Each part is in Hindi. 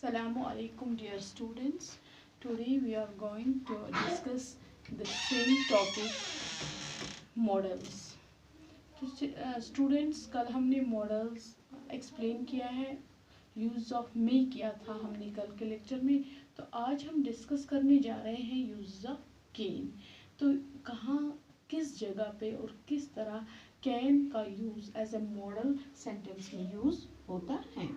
Assalamu alaikum dear students. Today we are going to discuss the same topic models. Students कल हमने मॉडल्स एक्सप्लेन किया है, यूज़ ऑफ मे किया था हमने कल के लेक्चर में। तो आज हम डिस्कस करने जा रहे हैं यूज़ ऑफ कैन। तो कहाँ किस जगह पे और किस तरह कैन का use as a model sentence में यूज़ होता है।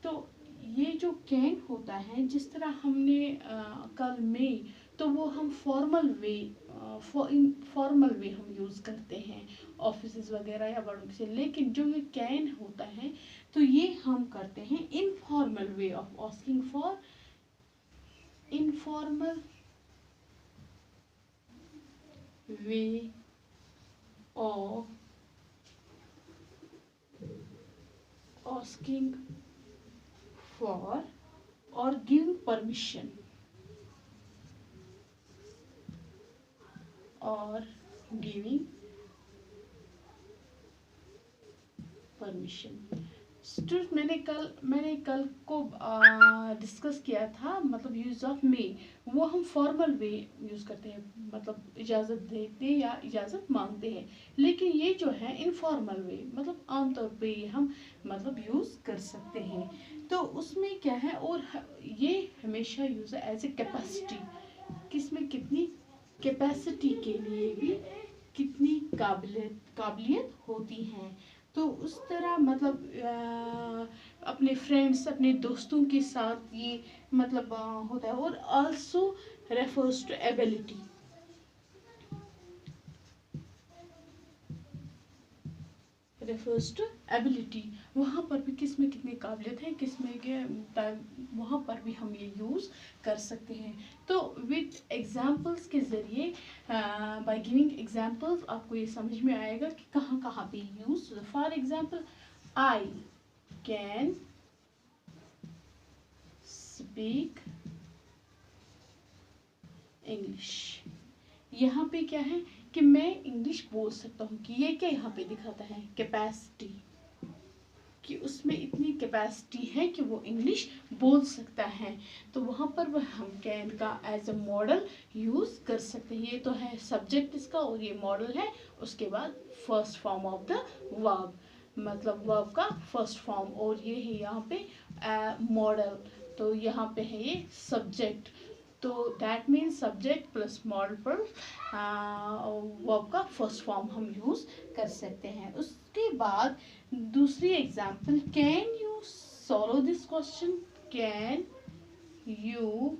तो ये जो कैन होता है, जिस तरह हमने कल में, तो वो हम फॉर्मल वे हम यूज़ करते हैं ऑफिस वगैरह या बड़ों से। लेकिन जो ये कैन होता है तो ये हम करते हैं informal way of asking for, informal way of asking for or giving permission or giving permission। Student मैंने कल को डिस्कस किया था, मतलब यूज़ ऑफ मे वो हम फॉर्मल वे यूज़ करते हैं, मतलब इजाज़त देते या इजाज़त मांगते हैं। लेकिन ये जो है इनफॉर्मल वे, मतलब आमतौर पे हम मतलब यूज़ कर सकते हैं। तो उसमें क्या है, और ये हमेशा यूज़ है एज ए कैपेसिटी, किसमें कितनी कैपेसिटी के लिए भी कितनी काबिलियत होती है। तो उस तरह मतलब अपने फ्रेंड्स, अपने दोस्तों के साथ ये मतलब होता है। और also refers to ability, refers to ability. वहाँ पर भी किस में कितनी काबिलियत है, किस में क्या, वहाँ पर भी हम ये यूज़ कर सकते हैं। तो विद एग्जाम्पल्स के ज़रिए, बाय गिविंग एग्जाम्पल्स आपको ये समझ में आएगा कि कहाँ कहाँ पे use. For example, I can speak English. यहाँ पे क्या है कि मैं इंग्लिश बोल सकता हूँ, कि ये क्या यहाँ पे दिखाता है, कैपेसिटी, कि उसमें इतनी कैपेसिटी है कि वो इंग्लिश बोल सकता है। तो वहाँ पर हम कैन का एज अ मॉडल यूज़ कर सकते हैं। ये तो है सब्जेक्ट इसका, और ये मॉडल है। उसके बाद first form of the verb, मतलब वर्ब का फर्स्ट फॉर्म, और ये है यहाँ पे मॉडल। तो यहाँ पे है ये सब्जेक्ट, तो that means subject plus model पर वर्ब का फर्स्ट फॉर्म हम यूज़ कर सकते हैं। उसके बाद दूसरी example, can you solve this question, can you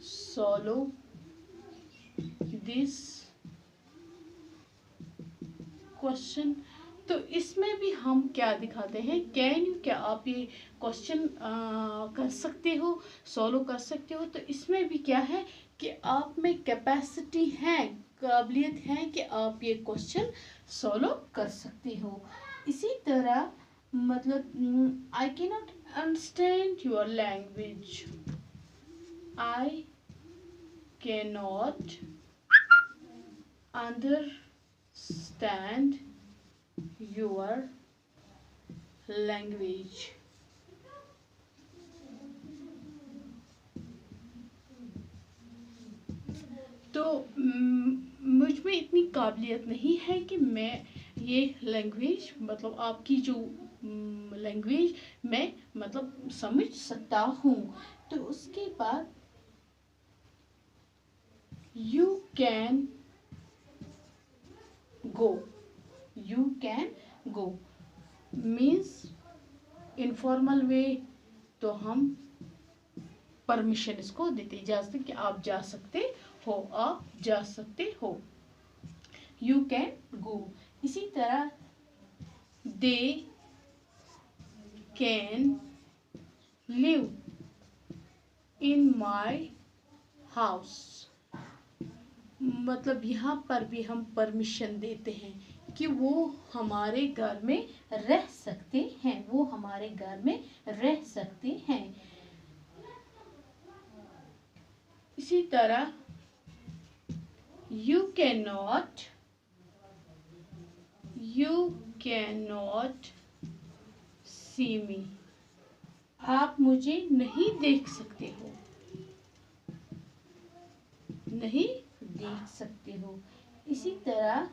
solve this question. तो इसमें भी हम क्या दिखाते हैं, कैन यू, क्या आप ये क्वेश्चन कर सकते हो, सॉल्व कर सकते हो। तो इसमें भी क्या है कि आप में कैपेसिटी है, काबिलियत है कि आप ये क्वेश्चन सॉल्व कर सकते हो। इसी तरह मतलब I can not understand your language, I can not understand your language। तो मुझ में इतनी काबिलियत नहीं है कि मैं ये लैंग्वेज, मतलब आपकी जो लैंग्वेज मैं मतलब समझ सकता हूँ। तो उसके बाद you can go, you can go means informal वे, तो हम परमिशन इसको देते, इजाजत कि आप जा सकते हो, आप जा सकते हो। You can go. इसी तरह they can live in my house, मतलब यहाँ पर भी हम परमिशन देते हैं कि वो हमारे घर में रह सकते हैं, वो हमारे घर में रह सकते हैं। इसी तरह you cannot see me, आप मुझे नहीं देख सकते हो, नहीं देख सकते हो। इसी तरह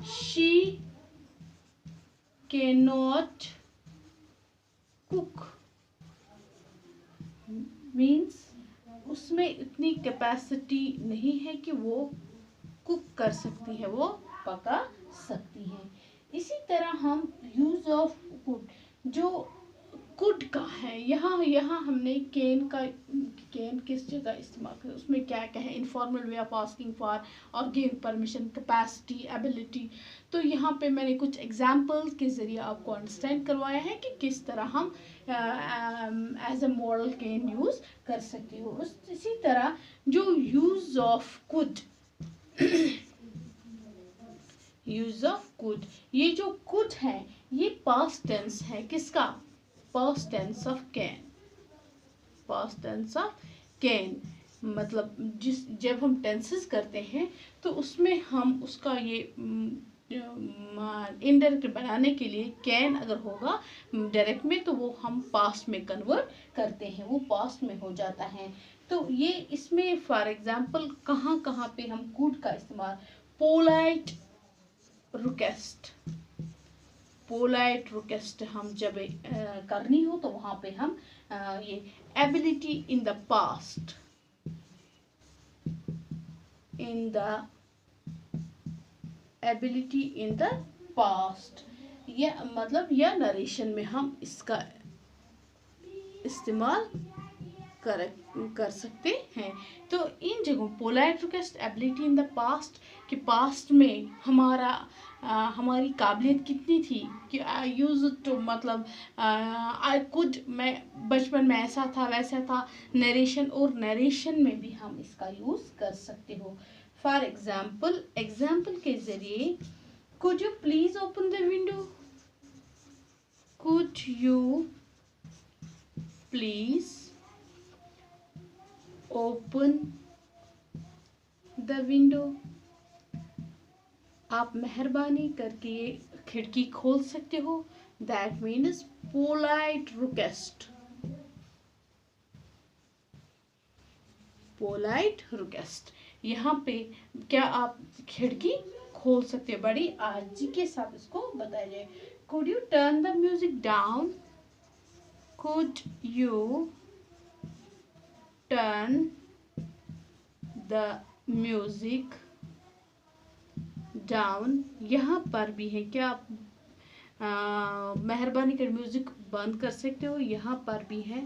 she cannot cook मीन्स उसमें इतनी कैपेसिटी नहीं है कि वो कुक कर सकती है, वो पका सकती है। इसी तरह हम यूज ऑफ कुड, जो कुड का है, यहाँ यहाँ हमने कैन किस जगह इस्तेमाल किया, उसमें क्या क्या है, informal way of asking for और गिव परमिशन, कैपेसिटी, एबिलिटी। तो यहाँ पे मैंने कुछ एग्जाम्पल्स के ज़रिए आपको अंडरस्टैंड करवाया है कि किस तरह हम as a model can use कर सकते हो। इसी तरह जो use of could use of could, ये जो कुड है ये पास्ट टेंस है किसका, past tense of can, past tense of can. मतलब जब हम टेंसेस करते हैं तो उसमें हम उसका ये इनडायरेक्ट बनाने के लिए कैन अगर होगा डायरेक्ट में तो वो हम पास्ट में कन्वर्ट करते हैं, वो पास्ट में हो जाता है। तो ये इसमें फॉर एग्जांपल कहाँ कहाँ पे हम कुड का इस्तेमाल, पोलाइट रिक्वेस्ट, पोलाइट रिक्वेस्ट हम जब करनी हो तो वहां पे हम ये ability in the past, in the ability in the past, या मतलब या नरेशन में हम इसका इस्तेमाल कर सकते हैं। तो इन जगहों polite request, ability in the past, कि पास्ट में हमारी काबिलियत कितनी थी कि आई यूज टू, मतलब आई कुड, मैं बचपन में ऐसा था वैसा था। नरेशन, और नरेशन में भी हम इसका यूज कर सकते हो। फॉर एग्जाम्पल, एग्जाम्पल के जरिए, could you please open the window, could you please open the window, आप मेहरबानी करके खिड़की खोल सकते हो। That means polite request, polite request. यहाँ पे क्या आप खिड़की खोल सकते हो, बड़ी आर्जी के साथ इसको बताया जाए। Could U turn the music down, could U turn the music down. यहाँ पर भी है क्या आप मेहरबानी कर म्यूजिक बंद कर सकते हो, यहाँ पर भी है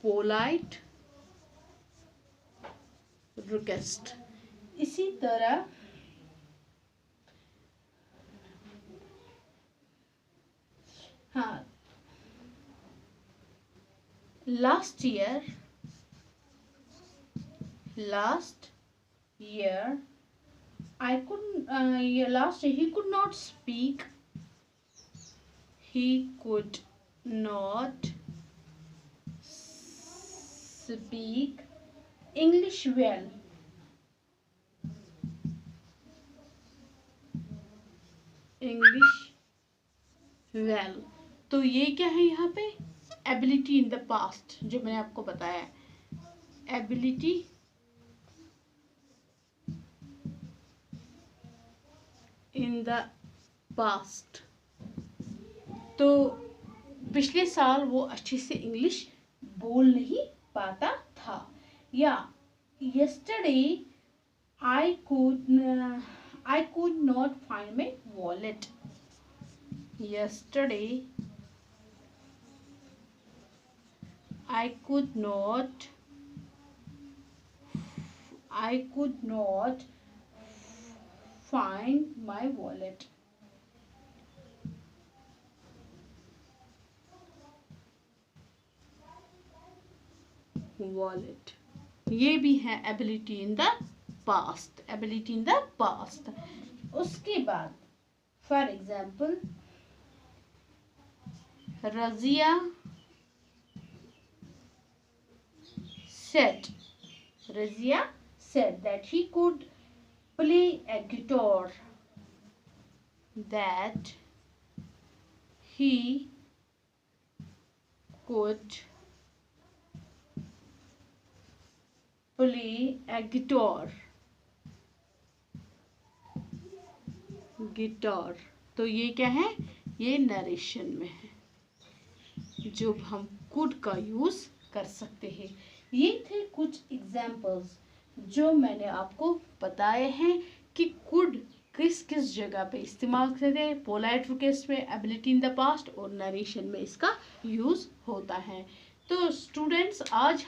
पोलाइट रिक्वेस्ट। इसी तरह हाँ, last year I couldn't, last year he could not speak, he could not speak English well, English well। तो ये क्या है यहाँ पे, एबिलिटी इन द पास्ट, जो मैंने आपको बताया, एबिलिटी इन द पास्ट। तो पिछले साल वो अच्छे से इंग्लिश बोल नहीं पाता था। या yesterday I could not find my wallet, yesterday I could not find my wallet। Wallet, ये भी है ability in the past, ability in the past. उसके बाद for example, Razia said that he could play a guitar, that he could play a guitar. Guitar, तो ये क्या है, ये नरेशन में है जो हम कुड का यूज कर सकते हैं। ये थे कुछ एग्जाम्पल्स जो मैंने आपको बताए हैं कि कुड किस किस जगह पे इस्तेमाल करते हैं। पोलाइट रिक्वेस्ट में, एबिलिटी इन द पास्ट और नरेशन में इसका यूज होता है। तो स्टूडेंट्स, आज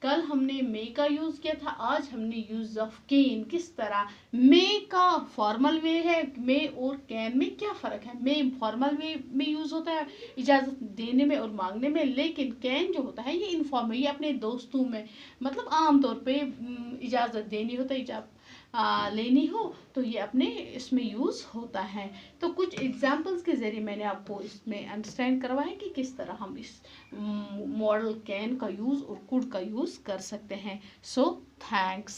कल हमने मे का यूज किया था, आज हमने यूज ऑफ कैन किस तरह। मे का फॉर्मल वे है, मे और कैन में क्या फ़र्क है। मे फॉर्मल वे में यूज़ होता है इजाज़त देने में और मांगने में, लेकिन कैन जो होता है ये इनफॉर्मल, ये अपने दोस्तों में मतलब आम तौर पे इजाज़त देनी होता है, लेनी हो तो ये अपने इसमें यूज़ होता है। तो कुछ एग्जाम्पल्स के ज़रिए मैंने आपको इसमें अंडरस्टैंड करवाया कि किस तरह हम इस मॉडल कैन का यूज़ और कुड का यूज़ कर सकते हैं। So thanks.